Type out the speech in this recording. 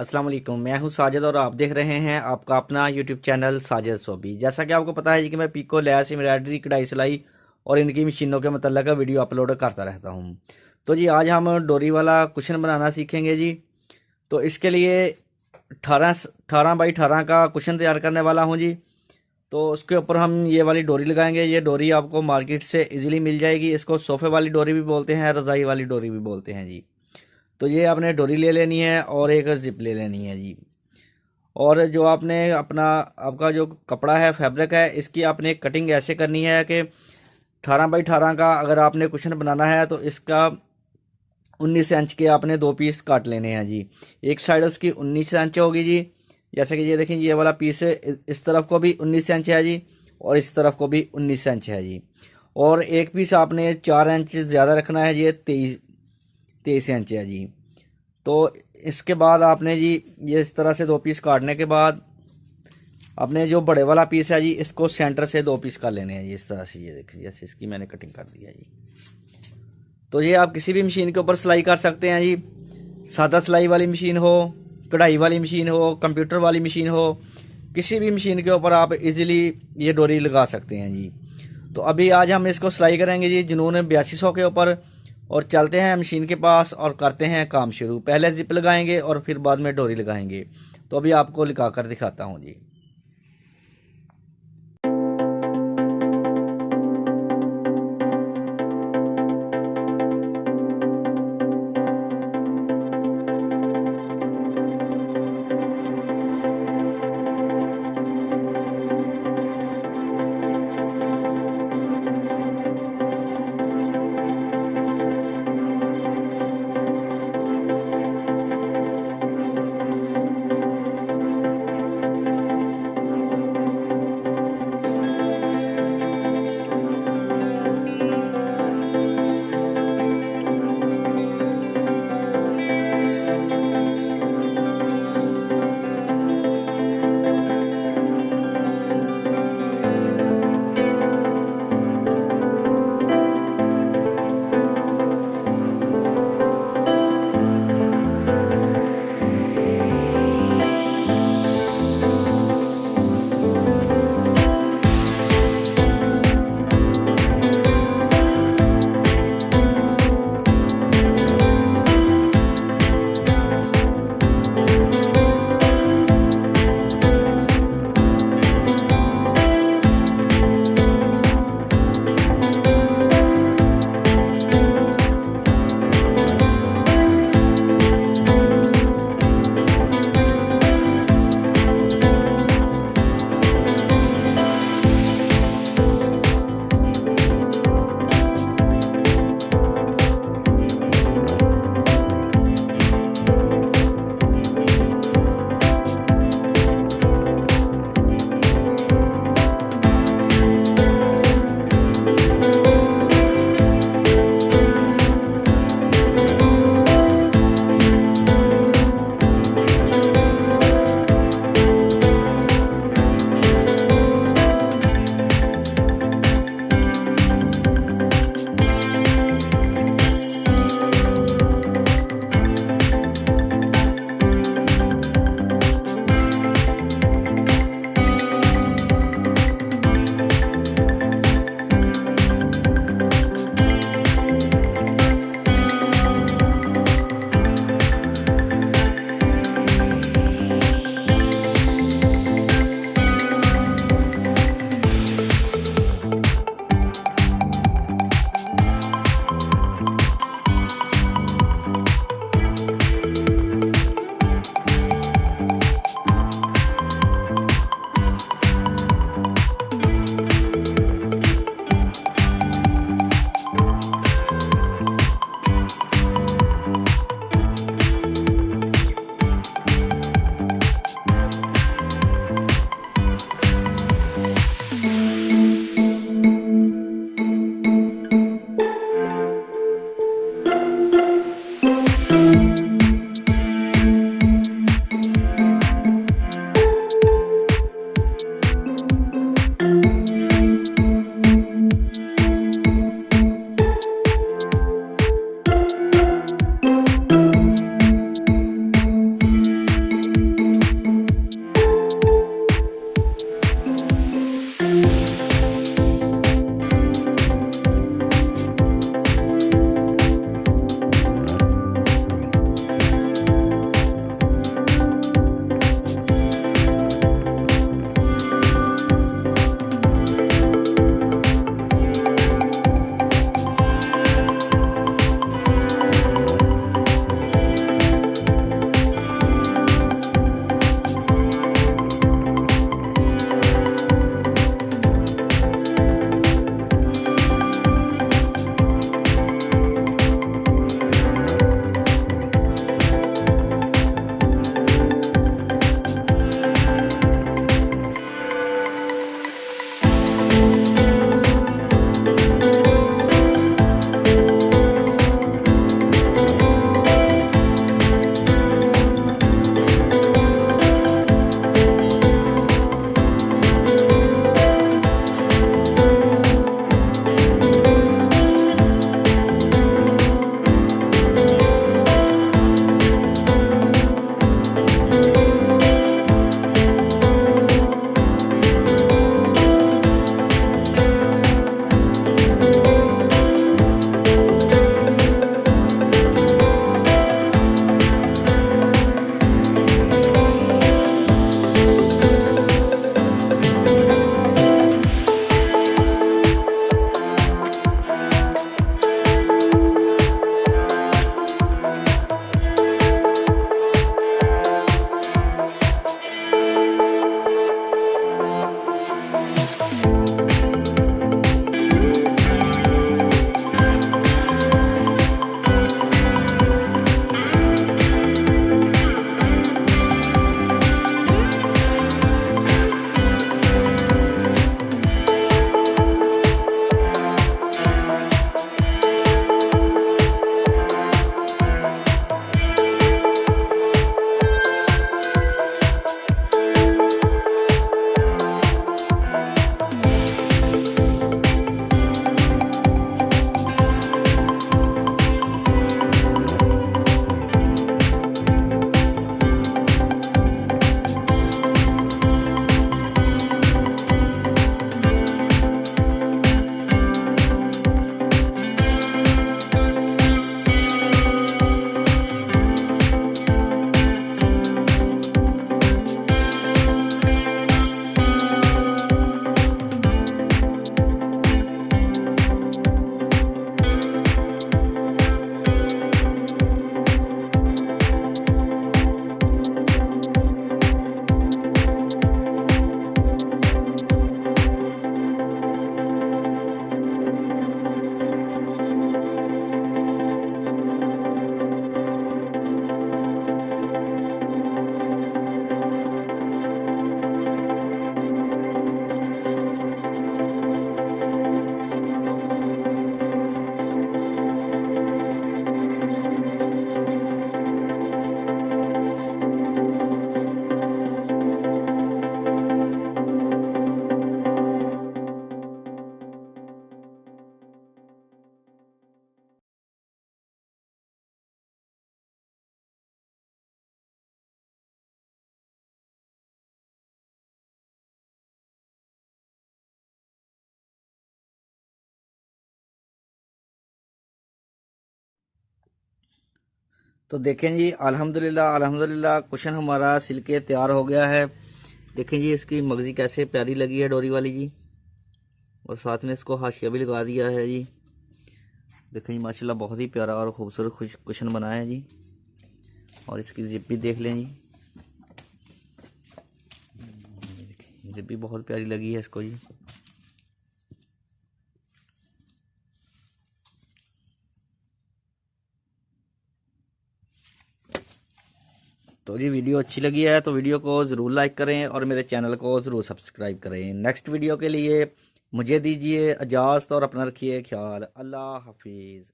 अस्सलाम वालेकुम। मैं हूं साजिद और आप देख रहे हैं आपका अपना यूट्यूब चैनल साजिद सोबी। जैसा कि आपको पता है जी कि मैं पीको, लैस, एम्ब्रॉयडरी, कढ़ाई सिलाई और इनकी मशीनों के मतलब का वीडियो अपलोड करता रहता हूं। तो जी आज हम डोरी वाला कुशन बनाना सीखेंगे जी। तो इसके लिए 18 बाई 18 का कुशन तैयार करने वाला हूँ जी। तो उसके ऊपर हम ये वाली डोरी लगाएंगे। ये डोरी आपको मार्केट से इजीली मिल जाएगी। इसको सोफे वाली डोरी भी बोलते हैं, रज़ाई वाली डोरी भी बोलते हैं जी। तो ये आपने डोरी ले लेनी है और एक जिप ले लेनी है जी। और जो आपने अपना आपका जो कपड़ा है, फैब्रिक है, इसकी आपने कटिंग ऐसे करनी है कि 18 बाई 18 का अगर आपने कुशन बनाना है तो इसका 19 इंच के आपने दो पीस काट लेने हैं जी। एक साइड उसकी 19 इंच होगी जी। जैसे कि ये देखें, ये वाला पीस है, इस तरफ को भी 19 इंच है जी और इस तरफ को भी 19 इंच है जी। और एक पीस आपने 4 इंच ज़्यादा रखना है, ये 23 इंच है जी। तो इसके बाद आपने जी ये इस तरह से दो पीस काटने के बाद अपने जो बड़े वाला पीस है जी, इसको सेंटर से दो पीस कर लेने हैं जी इस तरह से। ये देखिए, जैसे इसकी मैंने कटिंग कर दी है जी। तो ये आप किसी भी मशीन के ऊपर सिलाई कर सकते हैं जी। सादा सिलाई वाली मशीन हो, कढ़ाई वाली मशीन हो, कंप्यूटर वाली मशीन हो, किसी भी मशीन के ऊपर आप इजीली ये डोरी लगा सकते हैं जी। तो अभी आज हम इसको सिलाई करेंगे जी जुनून 8200 के ऊपर। और चलते हैं मशीन के पास और करते हैं काम शुरू। पहले जिप लगाएंगे और फिर बाद में डोरी लगाएंगे। तो अभी आपको लगा कर दिखाता हूँ जी। तो देखें जी, अल्हम्दुलिल्लाह अल्हम्दुलिल्लाह कुशन हमारा सिल के तैयार हो गया है। देखें जी इसकी मगज़ी कैसे प्यारी लगी है डोरी वाली जी, और साथ में इसको हाशिया भी लगा दिया है जी। देखें जी माशाल्लाह बहुत ही प्यारा और ख़ूबसूरत कुशन बनाया है जी। और इसकी जिप भी देख लें जी, जिप भी बहुत प्यारी लगी है इसको जी। तो जी वीडियो अच्छी लगी है तो वीडियो को ज़रूर लाइक करें और मेरे चैनल को ज़रूर सब्सक्राइब करें। नेक्स्ट वीडियो के लिए मुझे दीजिए इजाज़त और अपना रखिए ख्याल। अल्लाह हाफिज़।